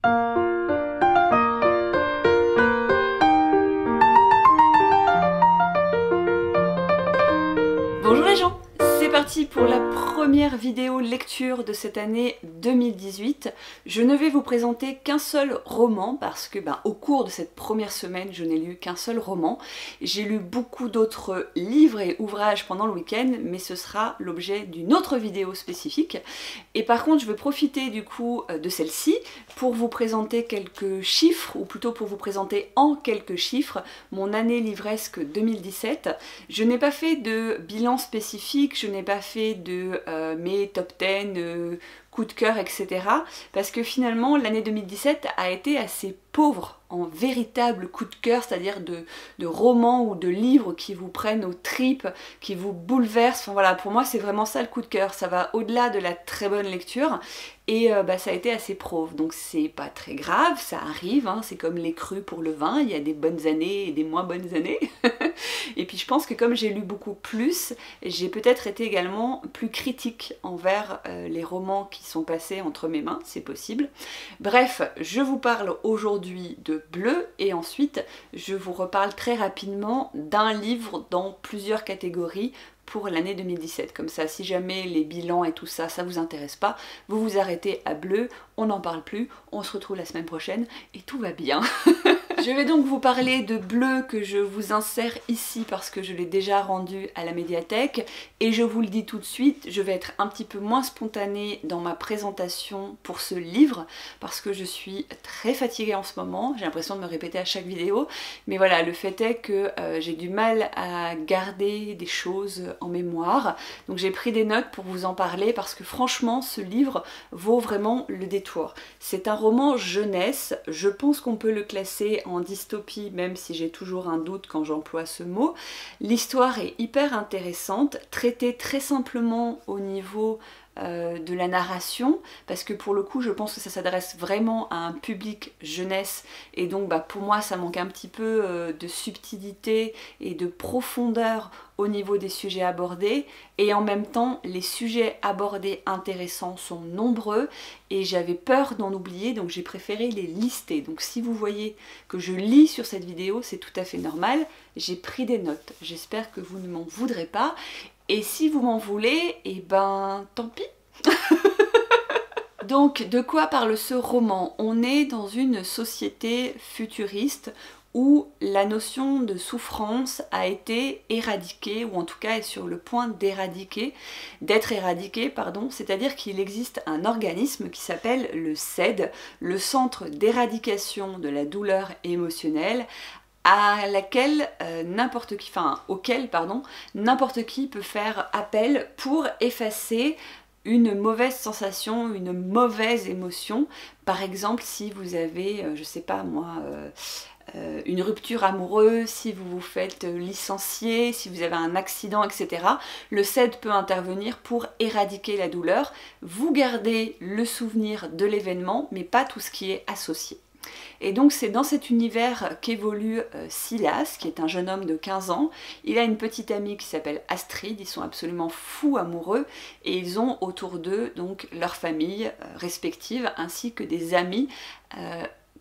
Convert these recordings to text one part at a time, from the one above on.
Bonjour les gens, c'est parti pour la première vidéo lecture de cette année 2018. Je ne vais vous présenter qu'un seul roman parce que au cours de cette première semaine, je n'ai lu qu'un seul roman. J'ai lu beaucoup d'autres livres et ouvrages pendant le week-end, mais ce sera l'objet d'une autre vidéo spécifique. Et par contre, je vais profiter du coup de celle-ci pour vous présenter quelques chiffres, ou plutôt pour vous présenter en quelques chiffres mon année livresque 2017. Je n'ai pas fait de bilan spécifique, je n'ai pas fait de mes top 10, coups de cœur, etc. Parce que finalement, l'année 2017 a été assez pauvre en véritable coup de cœur, c'est-à-dire de romans ou de livres qui vous prennent aux tripes, qui vous bouleversent. Enfin voilà, pour moi c'est vraiment ça le coup de cœur, ça va au-delà de la très bonne lecture. Et ça a été assez pauvre, donc c'est pas très grave, ça arrive, hein, c'est comme les crus pour le vin, il y a des bonnes années et des moins bonnes années. Et puis je pense que comme j'ai lu beaucoup plus, j'ai peut-être été également plus critique envers les romans qui sont passés entre mes mains, c'est possible. Bref, je vous parle aujourd'hui de Bleu et ensuite je vous reparle très rapidement d'un livre dans plusieurs catégories pour l'année 2017. Comme ça, si jamais les bilans et tout ça, ça vous intéresse pas, vous vous arrêtez à Bleu, on n'en parle plus, on se retrouve la semaine prochaine et tout va bien. Je vais donc vous parler de Bleu que je vous insère ici parce que je l'ai déjà rendu à la médiathèque et je vous le dis tout de suite, je vais être un petit peu moins spontanée dans ma présentation pour ce livre parce que je suis très fatiguée en ce moment, j'ai l'impression de me répéter à chaque vidéo, mais voilà, le fait est que j'ai du mal à garder des choses en mémoire, donc j'ai pris des notes pour vous en parler parce que franchement ce livre vaut vraiment le détour. C'est un roman jeunesse, je pense qu'on peut le classer en dystopie, même si j'ai toujours un doute quand j'emploie ce mot. L'histoire est hyper intéressante, traitée très simplement au niveau de la narration, parce que pour le coup je pense que ça s'adresse vraiment à un public jeunesse et donc pour moi ça manque un petit peu de subtilité et de profondeur au niveau des sujets abordés, et en même temps les sujets abordés intéressants sont nombreux et j'avais peur d'en oublier, donc j'ai préféré les lister. Donc si vous voyez que je lis sur cette vidéo, c'est tout à fait normal, j'ai pris des notes, j'espère que vous ne m'en voudrez pas. Et si vous m'en voulez, eh ben tant pis. Donc de quoi parle ce roman? On est dans une société futuriste où la notion de souffrance a été éradiquée, ou en tout cas est sur le point d'être éradiquée, pardon, c'est-à-dire qu'il existe un organisme qui s'appelle le CED, le Centre d'éradication de la douleur émotionnelle, auquel n'importe qui peut faire appel pour effacer une mauvaise sensation, une mauvaise émotion. Par exemple, si vous avez, je sais pas moi, une rupture amoureuse, si vous vous faites licencier, si vous avez un accident, etc. Le CED peut intervenir pour éradiquer la douleur. Vous gardez le souvenir de l'événement, mais pas tout ce qui est associé. Et donc c'est dans cet univers qu'évolue Silas, qui est un jeune homme de 15 ans. Il a une petite amie qui s'appelle Astrid, ils sont absolument fous amoureux et ils ont autour d'eux donc leur famille respective ainsi que des amis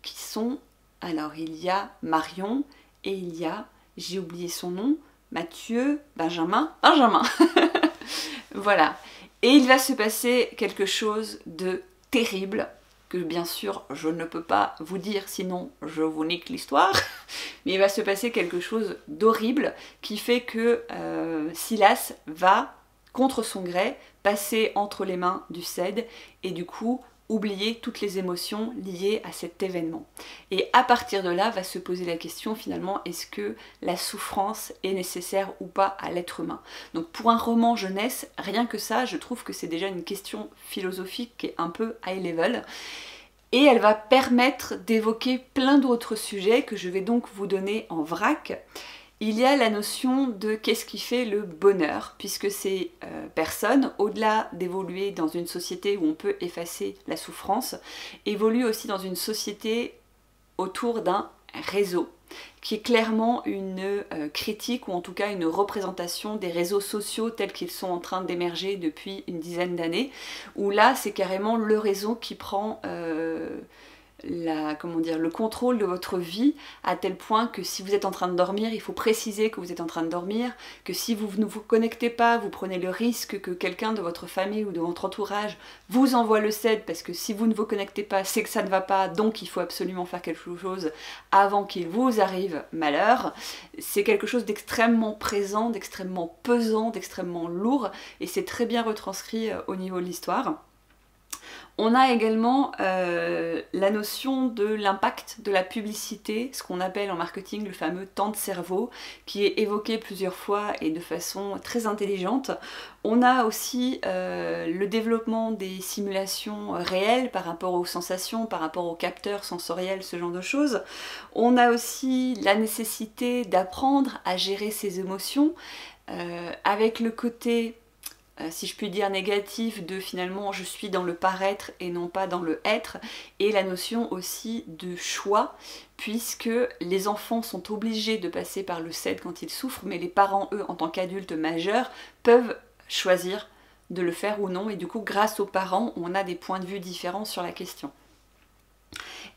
qui sont... Alors il y a Marion et il y a, j'ai oublié son nom, Mathieu, Benjamin. Voilà. Et il va se passer quelque chose de terrible, que bien sûr je ne peux pas vous dire sinon je vous nique l'histoire, mais il va se passer quelque chose d'horrible qui fait que Silas va, contre son gré, passer entre les mains du CED et du coup oublier toutes les émotions liées à cet événement. Et à partir de là va se poser la question finalement, est-ce que la souffrance est nécessaire ou pas à l'être humain? Donc pour un roman jeunesse, rien que ça, je trouve que c'est déjà une question philosophique qui est un peu high level. Et elle va permettre d'évoquer plein d'autres sujets que je vais donc vous donner en vrac. Il y a la notion de qu'est-ce qui fait le bonheur, puisque ces personnes, au-delà d'évoluer dans une société où on peut effacer la souffrance, évoluent aussi dans une société autour d'un réseau, qui est clairement une critique ou en tout cas une représentation des réseaux sociaux tels qu'ils sont en train d'émerger depuis une dizaine d'années, où là c'est carrément le réseau qui prend comment dire, le contrôle de votre vie à tel point que si vous êtes en train de dormir, il faut préciser que vous êtes en train de dormir, que si vous ne vous connectez pas, vous prenez le risque que quelqu'un de votre famille ou de votre entourage vous envoie le CED, parce que si vous ne vous connectez pas, c'est que ça ne va pas, donc il faut absolument faire quelque chose avant qu'il vous arrive malheur. C'est quelque chose d'extrêmement présent, d'extrêmement pesant, d'extrêmement lourd, et c'est très bien retranscrit au niveau de l'histoire. On a également la notion de l'impact de la publicité, ce qu'on appelle en marketing le fameux temps de cerveau, qui est évoqué plusieurs fois et de façon très intelligente. On a aussi le développement des simulations réelles par rapport aux sensations, par rapport aux capteurs sensoriels, ce genre de choses. On a aussi la nécessité d'apprendre à gérer ses émotions, avec le côté si je puis dire négatif de finalement je suis dans le paraître et non pas dans le être, et la notion aussi de choix, puisque les enfants sont obligés de passer par le CED quand ils souffrent, mais les parents, eux, en tant qu'adultes majeurs, peuvent choisir de le faire ou non, et du coup grâce aux parents on a des points de vue différents sur la question.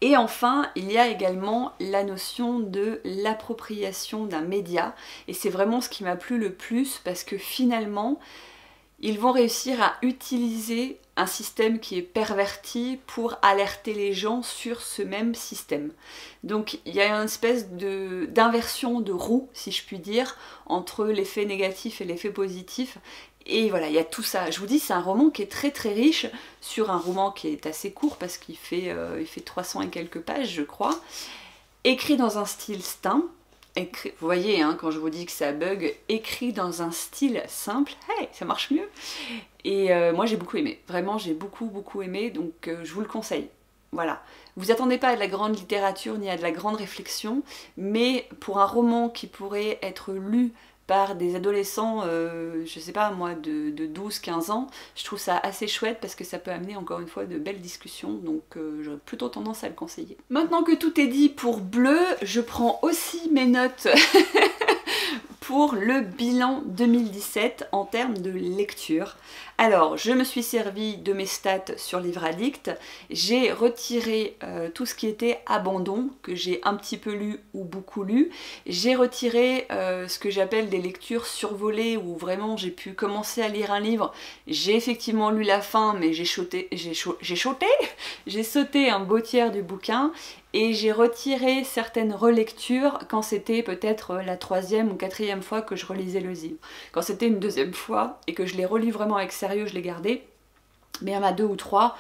Et enfin, il y a également la notion de l'appropriation d'un média, et c'est vraiment ce qui m'a plu le plus, parce que finalement ils vont réussir à utiliser un système qui est perverti pour alerter les gens sur ce même système. Donc il y a une espèce d'inversion de roue, si je puis dire, entre l'effet négatif et l'effet positif. Et voilà, il y a tout ça. Je vous dis, c'est un roman qui est très très riche, sur un roman qui est assez court, parce qu'il fait 300 et quelques pages, je crois, écrit dans un style Stein. Vous voyez, hein, quand je vous dis que ça bug, écrit dans un style simple, hey, ça marche mieux. Et moi j'ai beaucoup aimé, vraiment j'ai beaucoup aimé, donc je vous le conseille. Voilà, vous attendez pas à de la grande littérature ni à de la grande réflexion, mais pour un roman qui pourrait être lu par des adolescents, je sais pas moi, de 12-15 ans, je trouve ça assez chouette parce que ça peut amener encore une fois de belles discussions, donc j'aurais plutôt tendance à le conseiller. Maintenant que tout est dit pour Bleu, je prends aussi mes notes pour le bilan 2017 en termes de lecture. Alors, je me suis servi de mes stats sur Livre Addict, j'ai retiré tout ce qui était abandon, que j'ai un petit peu lu ou beaucoup lu, j'ai retiré ce que j'appelle des lectures survolées, où vraiment j'ai pu commencer à lire un livre, j'ai effectivement lu la fin, mais j'ai sauté un beau tiers du bouquin, et j'ai retiré certaines relectures quand c'était peut-être la 3e ou 4e fois que je relisais le livre. Quand c'était une 2e fois et que je l'ai relu vraiment avec sérieux, je l'ai gardé. Mais il y en a 2 ou 3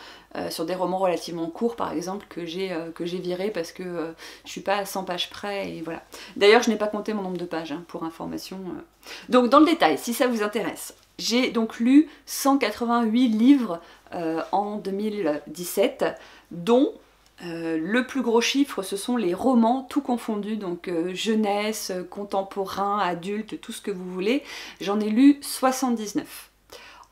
sur des romans relativement courts par exemple que j'ai viré parce que je suis pas à 100 pages près, et voilà. D'ailleurs je n'ai pas compté mon nombre de pages hein, pour information. Donc dans le détail, si ça vous intéresse, j'ai donc lu 188 livres en 2017, dont le plus gros chiffre, ce sont les romans, tout confondus, donc jeunesse, contemporain, adulte, tout ce que vous voulez. J'en ai lu 79.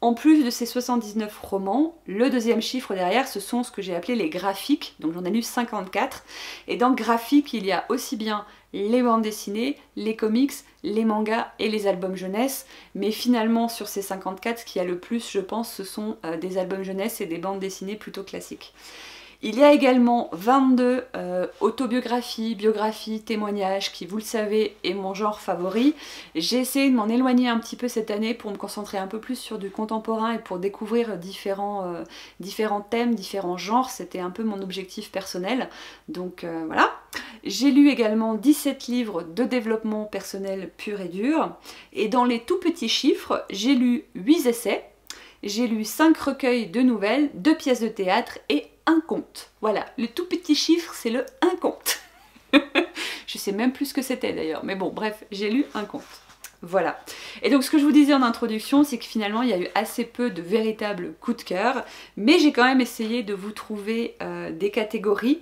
En plus de ces 79 romans, le deuxième chiffre derrière, ce sont ce que j'ai appelé les graphiques, donc j'en ai lu 54. Et dans graphiques, il y a aussi bien les bandes dessinées, les comics, les mangas et les albums jeunesse, mais finalement sur ces 54, ce qu'il y a le plus, je pense, ce sont des albums jeunesse et des bandes dessinées plutôt classiques. Il y a également 22 autobiographies, biographies, témoignages qui, vous le savez, est mon genre favori. J'ai essayé de m'en éloigner un petit peu cette année pour me concentrer un peu plus sur du contemporain et pour découvrir différents thèmes, différents genres. C'était un peu mon objectif personnel. Donc voilà. J'ai lu également 17 livres de développement personnel pur et dur. Et dans les tout petits chiffres, j'ai lu 8 essais. J'ai lu 5 recueils de nouvelles, 2 pièces de théâtre et un conte. Voilà, le tout petit chiffre, c'est le un conte. Je sais même plus ce que c'était d'ailleurs, mais bon, bref, j'ai lu un conte. Voilà. Et donc ce que je vous disais en introduction, c'est que finalement il y a eu assez peu de véritables coups de cœur, mais j'ai quand même essayé de vous trouver des catégories.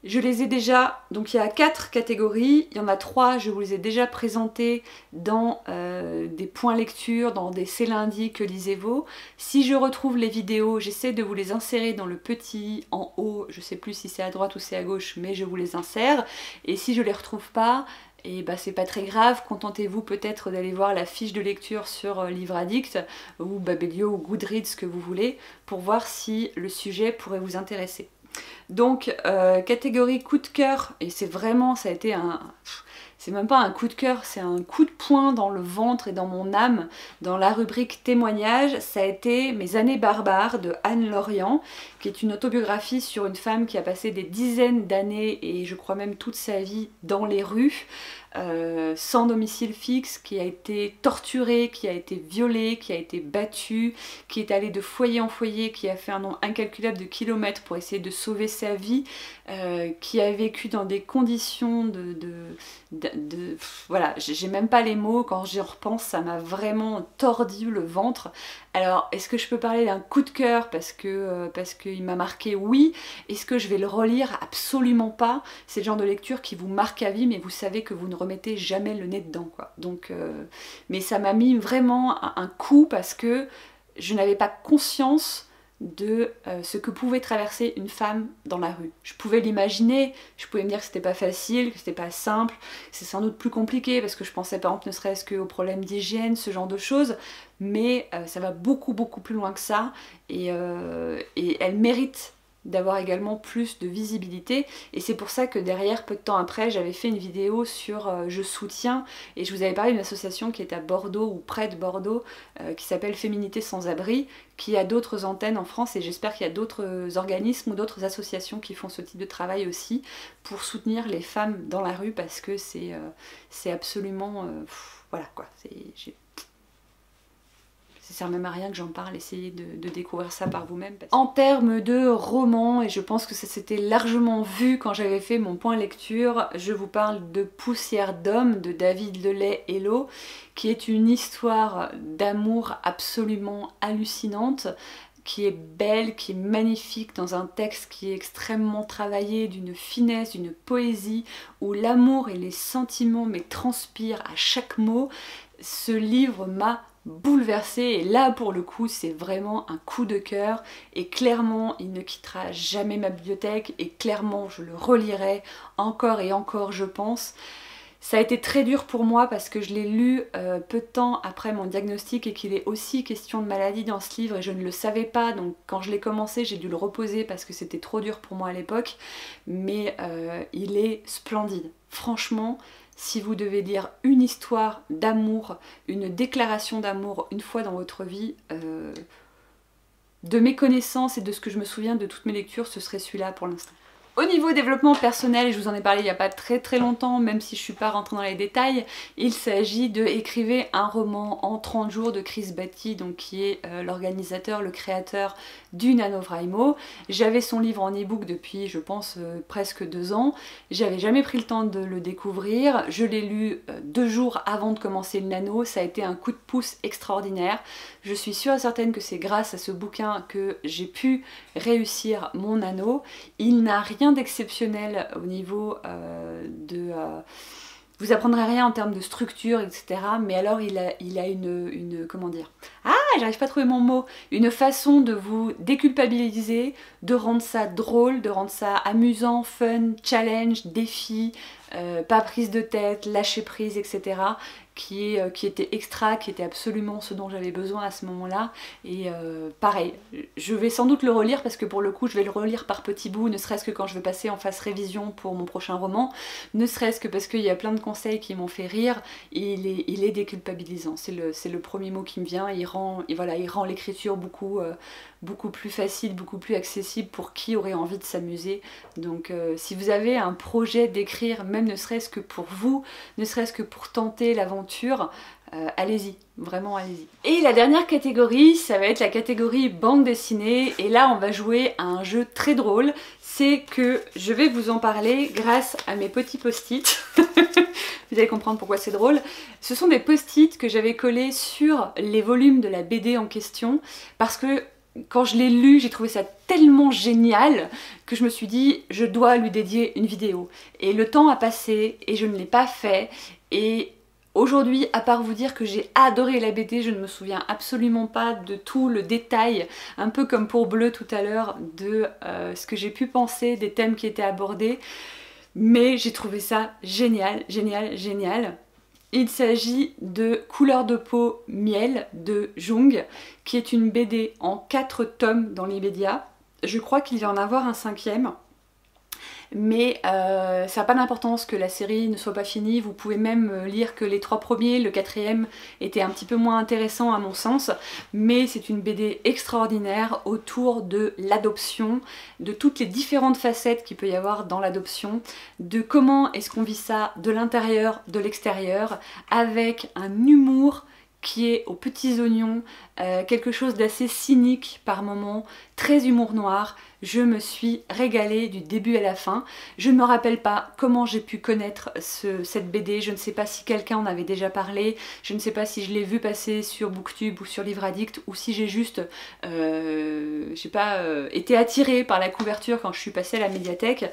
Je les ai déjà, donc il y a 4 catégories, il y en a 3, je vous les ai déjà présentées dans des points lecture, dans des C'est lundi que lisez-vous. Si je retrouve les vidéos, j'essaie de vous les insérer dans le petit en haut, je sais plus si c'est à droite ou c'est à gauche, mais je vous les insère. Et si je les retrouve pas, et bah c'est pas très grave, contentez-vous peut-être d'aller voir la fiche de lecture sur Livre Addict ou Babelio ou Goodreads, ce que vous voulez, pour voir si le sujet pourrait vous intéresser. Donc catégorie coup de cœur, et c'est vraiment, ça a été un... C'est même pas un coup de cœur, c'est un coup de poing dans le ventre et dans mon âme. Dans la rubrique témoignage, ça a été Mes années barbares de Anne Lorient, qui est une autobiographie sur une femme qui a passé des dizaines d'années et je crois même toute sa vie dans les rues, sans domicile fixe, qui a été torturée, qui a été violée, qui a été battue, qui est allée de foyer en foyer, qui a fait un nombre incalculable de kilomètres pour essayer de sauver sa vie, qui a vécu dans des conditions voilà, j'ai même pas les mots, quand j'y repense, ça m'a vraiment tordu le ventre. Alors, est-ce que je peux parler d'un coup de cœur parce qu'il m'a marqué? Oui. Est-ce que je vais le relire? Absolument pas. C'est le genre de lecture qui vous marque à vie, mais vous savez que vous ne remettez jamais le nez dedans, quoi. Donc, mais ça m'a mis vraiment un coup parce que je n'avais pas conscience de ce que pouvait traverser une femme dans la rue. Je pouvais l'imaginer, je pouvais me dire que c'était pas facile, que c'était pas simple, c'est sans doute plus compliqué parce que je pensais par exemple ne serait-ce qu'aux problèmes d'hygiène, ce genre de choses, mais ça va beaucoup plus loin que ça et elle mérite d'avoir également plus de visibilité et c'est pour ça que derrière, peu de temps après, j'avais fait une vidéo sur Je soutiens et je vous avais parlé d'une association qui est à Bordeaux ou près de Bordeaux qui s'appelle Féminité sans abri, qui a d'autres antennes en France et j'espère qu'il y a d'autres organismes ou d'autres associations qui font ce type de travail aussi pour soutenir les femmes dans la rue parce que c'est absolument... voilà quoi, ça sert même à rien que j'en parle, essayez de découvrir ça par vous-même. En termes de romans, et je pense que ça s'était largement vu quand j'avais fait mon point lecture, je vous parle de Poussière d'homme de David Lelay-Hello, qui est une histoire d'amour absolument hallucinante, qui est belle, qui est magnifique, dans un texte qui est extrêmement travaillé, d'une finesse, d'une poésie, où l'amour et les sentiments mais transpirent à chaque mot. Ce livre m'a bouleversée et là pour le coup c'est vraiment un coup de cœur et clairement il ne quittera jamais ma bibliothèque et clairement je le relirai encore et encore je pense. Ça a été très dur pour moi parce que je l'ai lu peu de temps après mon diagnostic et qu'il est aussi question de maladie dans ce livre et je ne le savais pas, donc quand je l'ai commencé j'ai dû le reposer parce que c'était trop dur pour moi à l'époque, mais il est splendide. Franchement, si vous devez lire une histoire d'amour, une déclaration d'amour une fois dans votre vie, de mes connaissances et de ce que je me souviens de toutes mes lectures, ce serait celui-là pour l'instant. Au niveau développement personnel, je vous en ai parlé il n'y a pas très longtemps, même si je ne suis pas rentrée dans les détails, il s'agit de Écrivez un roman en 30 jours de Chris Batty, donc qui est l'organisateur, le créateur du NaNoWriMo. J'avais son livre en e-book depuis, je pense, presque 2 ans. J'avais jamais pris le temps de le découvrir. Je l'ai lu 2 jours avant de commencer le nano. Ça a été un coup de pouce extraordinaire. Je suis sûre et certaine que c'est grâce à ce bouquin que j'ai pu réussir mon nano. Il n'a rien d'exceptionnel au niveau vous apprendrez rien en termes de structure, etc. Mais alors il a une comment dire, ah, j'arrive pas à trouver mon mot, une façon de vous déculpabiliser, de rendre ça drôle, de rendre ça amusant, fun, challenge, défi, pas prise de tête, lâcher prise, etc. Qui était extra, qui était absolument ce dont j'avais besoin à ce moment-là. Et pareil, je vais sans doute le relire parce que pour le coup je vais le relire par petits bouts, ne serait-ce que quand je vais passer en phase révision pour mon prochain roman, ne serait-ce que parce qu'il y a plein de conseils qui m'ont fait rire, et il est déculpabilisant, c'est le premier mot qui me vient, il rend l'écriture beaucoup plus facile, beaucoup plus accessible pour qui aurait envie de s'amuser. Donc si vous avez un projet d'écrire, même ne serait-ce que pour vous, ne serait-ce que pour tenter l'aventure, allez-y, vraiment allez-y. Et la dernière catégorie, ça va être la catégorie bande dessinée, et là on va jouer à un jeu très drôle, c'est que je vais vous en parler grâce à mes petits post-it. Vous allez comprendre pourquoi c'est drôle. Ce sont des post-it que j'avais collés sur les volumes de la BD en question, parce que quand je l'ai lu, j'ai trouvé ça tellement génial que je me suis dit je dois lui dédier une vidéo. Et le temps a passé et je ne l'ai pas fait, et aujourd'hui, à part vous dire que j'ai adoré la BD, je ne me souviens absolument pas de tout le détail, un peu comme pour Bleu tout à l'heure, de ce que j'ai pu penser des thèmes qui étaient abordés, mais j'ai trouvé ça génial, génial, génial. Il s'agit de Couleur de peau miel de Jung, qui est une BD en 4 tomes dans les médias. Je crois qu'il va y en avoir un 5e. Mais ça n'a pas d'importance que la série ne soit pas finie, vous pouvez même lire que les 3 premiers, le 4e était un petit peu moins intéressant à mon sens, mais c'est une BD extraordinaire autour de l'adoption, de toutes les différentes facettes qu'il peut y avoir dans l'adoption, de comment est-ce qu'on vit ça de l'intérieur, de l'extérieur, avec un humour qui est aux petits oignons, quelque chose d'assez cynique par moments, très humour noir. Je me suis régalée du début à la fin. Je ne me rappelle pas comment j'ai pu connaître cette BD, je ne sais pas si quelqu'un en avait déjà parlé, je ne sais pas si je l'ai vu passer sur Booktube ou sur Livre Addict, ou si j'ai juste, je sais pas, été attirée par la couverture quand je suis passée à la médiathèque.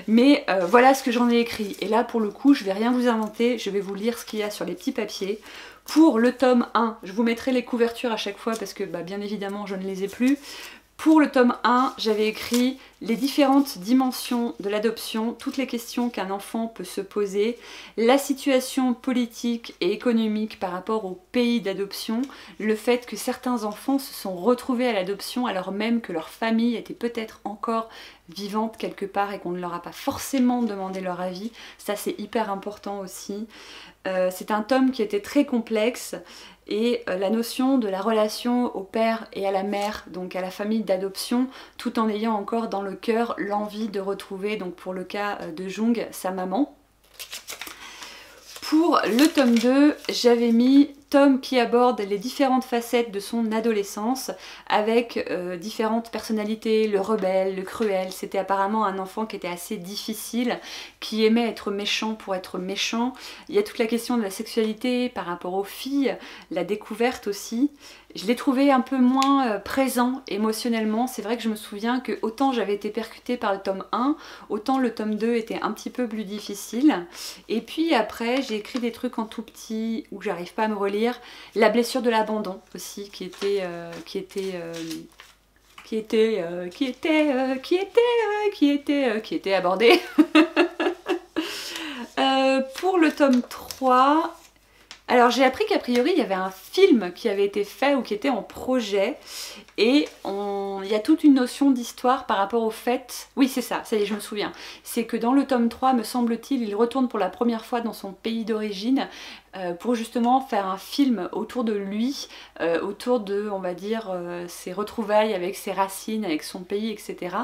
Mais voilà ce que j'en ai écrit. Et là pour le coup, je vais rien vous inventer, je vais vous lire ce qu'il y a sur les petits papiers. Pour le tome 1, je vous mettrai les couvertures à chaque fois parce que bien évidemment je ne les ai plus. Pour le tome 1, j'avais écrit les différentes dimensions de l'adoption, toutes les questions qu'un enfant peut se poser, la situation politique et économique par rapport au pays d'adoption, le fait que certains enfants se sont retrouvés à l'adoption alors même que leur famille était peut-être encore vivante quelque part et qu'on ne leur a pas forcément demandé leur avis. Ça c'est hyper important aussi. C'est un tome qui était très complexe et la notion de la relation au père et à la mère, donc à la famille d'adoption, tout en ayant encore dans le cœur l'envie de retrouver, donc pour le cas de Jung, sa maman. Pour le tome 2, j'avais mis tome qui aborde les différentes facettes de son adolescence avec différentes personnalités, le rebelle, le cruel. C'était apparemment un enfant qui était assez difficile, qui aimait être méchant pour être méchant. Il y a toute la question de la sexualité par rapport aux filles, la découverte aussi. Je l'ai trouvé un peu moins présent émotionnellement. C'est vrai que je me souviens que autant j'avais été percutée par le tome 1, autant le tome 2 était un petit peu plus difficile. Et puis après, j'ai écrit des trucs en tout petit où j'arrive pas à me relire. La blessure de l'abandon aussi, qui était abordée. Pour le tome 3, alors j'ai appris qu'a priori il y avait un film qui avait été fait ou qui était en projet et il y a toute une notion d'histoire par rapport au fait, oui c'est ça y est je me souviens, c'est que dans le tome 3 me semble-t-il il retourne pour la première fois dans son pays d'origine pour justement faire un film autour de lui, autour de, on va dire, ses retrouvailles avec ses racines, avec son pays, etc.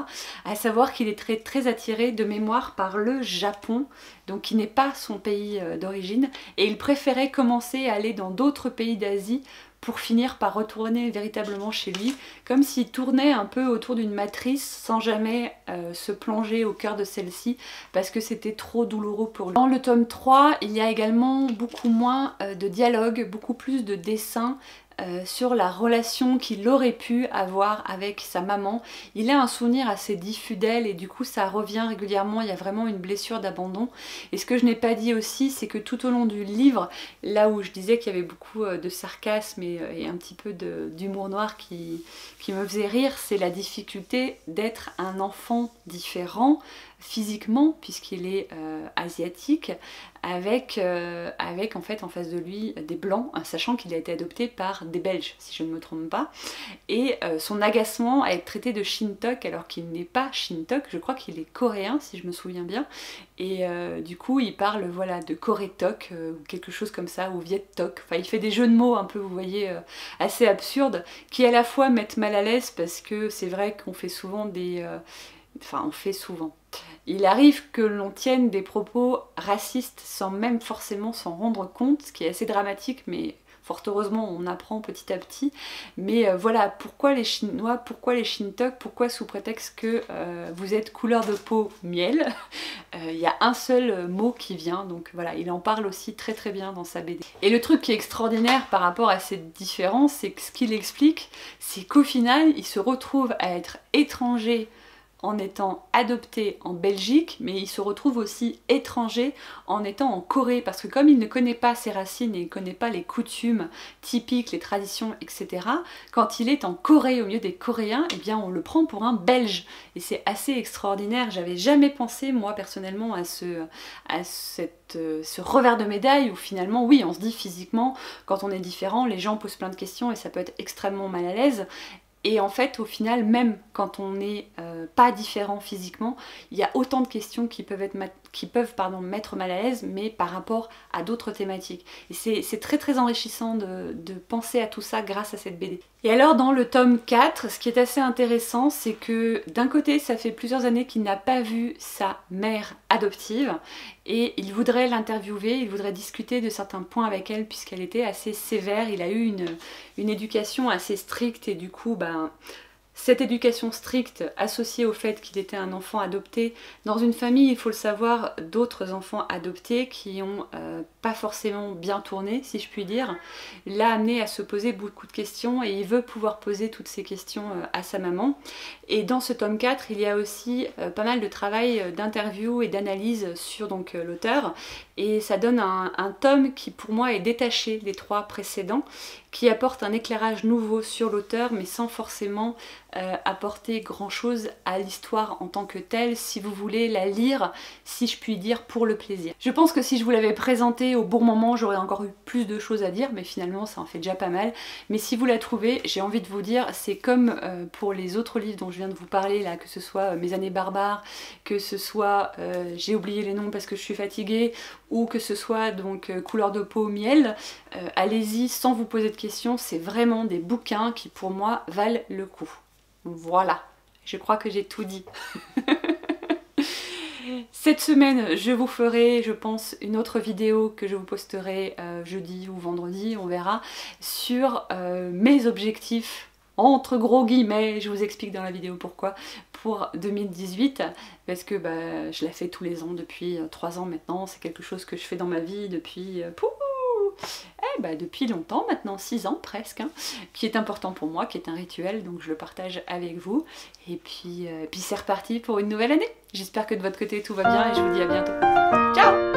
À savoir qu'il est très, très attiré de mémoire par le Japon, donc qui n'est pas son pays d'origine, et il préférait commencer à aller dans d'autres pays d'Asie pour finir par retourner véritablement chez lui, comme s'il tournait un peu autour d'une matrice sans jamais se plonger au cœur de celle-ci, parce que c'était trop douloureux pour lui. Dans le tome 3, il y a également beaucoup moins de dialogue, beaucoup plus de dessins, sur la relation qu'il aurait pu avoir avec sa maman. Il a un souvenir assez diffus d'elle et du coup ça revient régulièrement, il y a vraiment une blessure d'abandon. Et ce que je n'ai pas dit aussi, c'est que tout au long du livre, là où je disais qu'il y avait beaucoup de sarcasme et un petit peu d'humour noir qui me faisait rire, c'est la difficulté d'être un enfant différent physiquement, puisqu'il est asiatique, avec en fait en face de lui des blancs, sachant qu'il a été adopté par des Belges, si je ne me trompe pas, et son agacement à être traité de Shintok alors qu'il n'est pas Shintok, je crois qu'il est coréen si je me souviens bien, et du coup il parle voilà de Coré-tok, ou quelque chose comme ça, ou Viet-tok, enfin il fait des jeux de mots un peu, vous voyez, assez absurdes, qui à la fois mettent mal à l'aise parce que c'est vrai qu'on fait souvent des... Enfin, on fait souvent. Il arrive que l'on tienne des propos racistes sans même forcément s'en rendre compte, ce qui est assez dramatique, mais fort heureusement on apprend petit à petit. Mais voilà, pourquoi les Chinois, pourquoi les Shintok, pourquoi sous prétexte que vous êtes couleur de peau miel, il y a un seul mot qui vient, donc voilà, il en parle aussi très très bien dans sa BD. Et le truc qui est extraordinaire par rapport à cette différence, c'est que ce qu'il explique, c'est qu'au final, il se retrouve à être étranger en étant adopté en Belgique, mais il se retrouve aussi étranger en étant en Corée, parce que comme il ne connaît pas ses racines et il ne connaît pas les coutumes typiques, les traditions, etc., quand il est en Corée au milieu des Coréens, eh bien on le prend pour un Belge. Et c'est assez extraordinaire, j'avais jamais pensé moi personnellement à ce revers de médaille où finalement oui on se dit physiquement quand on est différent les gens posent plein de questions et ça peut être extrêmement mal à l'aise. Et en fait, au final, même quand on n'est pas différent physiquement, il y a autant de questions qui peuvent mettre mal à l'aise, mais par rapport à d'autres thématiques. Et c'est très très enrichissant de penser à tout ça grâce à cette BD. Et alors dans le tome 4, ce qui est assez intéressant, c'est que d'un côté, ça fait plusieurs années qu'il n'a pas vu sa mère adoptive, et il voudrait l'interviewer, il voudrait discuter de certains points avec elle, puisqu'elle était assez sévère. Il a eu une éducation assez stricte, et du coup, cette éducation stricte associée au fait qu'il était un enfant adopté dans une famille, il faut le savoir, d'autres enfants adoptés qui ont pas forcément bien tourné, si je puis dire, l'a amené à se poser beaucoup de questions, et il veut pouvoir poser toutes ces questions à sa maman. Et dans ce tome 4, il y a aussi pas mal de travail d'interview et d'analyse sur l'auteur, et ça donne un tome qui pour moi est détaché des 3 précédents, qui apporte un éclairage nouveau sur l'auteur, mais sans forcément apporter grand chose à l'histoire en tant que telle, si vous voulez la lire, si je puis dire, pour le plaisir. Je pense que si je vous l'avais présenté au bon moment, j'aurais encore eu plus de choses à dire, mais finalement ça en fait déjà pas mal. Mais si vous la trouvez, j'ai envie de vous dire, c'est comme pour les autres livres dont je viens de vous parler là, que ce soit Mes années barbares, que ce soit j'ai oublié les noms parce que je suis fatiguée, ou que ce soit donc Couleur de peau, miel, allez-y sans vous poser de questions, c'est vraiment des bouquins qui pour moi valent le coup. Voilà, je crois que j'ai tout dit. Cette semaine, je vous ferai, je pense, une autre vidéo que je vous posterai jeudi ou vendredi, on verra, sur mes objectifs, entre gros guillemets, je vous explique dans la vidéo pourquoi, pour 2018, parce que je la fais tous les ans depuis 3 ans maintenant, c'est quelque chose que je fais dans ma vie depuis... depuis longtemps maintenant, 6 ans presque, hein, qui est important pour moi, qui est un rituel, donc je le partage avec vous. Et puis c'est reparti pour une nouvelle année. J'espère que de votre côté tout va bien et je vous dis à bientôt. Ciao!